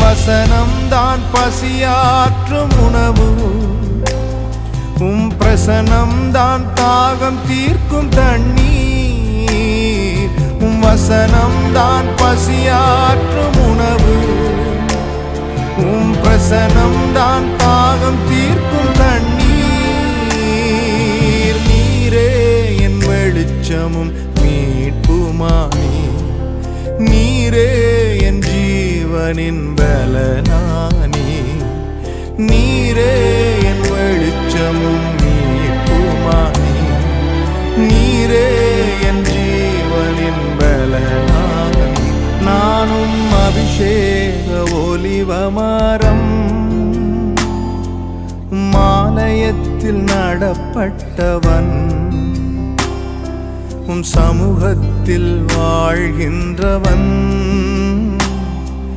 வசனம்தான் பசியாற்றும் உணவு, பிரசனம்தான் தாகம் தீர்க்கும் தண்ணீர். வசனம்தான் பசியாற்றும் உணவு, பிரசனம்தான் தாகம் தீர்க்கும் தண்ணீர். நீரே என் வெளிச்சமும் மீட்புமானே, நீரே என் ஜீவனின் பலனானே. நீரே என் வெளிச்சமும் மீட்புமானே, நீரே என் ஜீவனின் பலனானே. நானும் அபிஷேக ஒலிவமரம், மாலயத்தில் நடப்பட்டவன், சமூகத்தில் வாழ்கின்றவன்.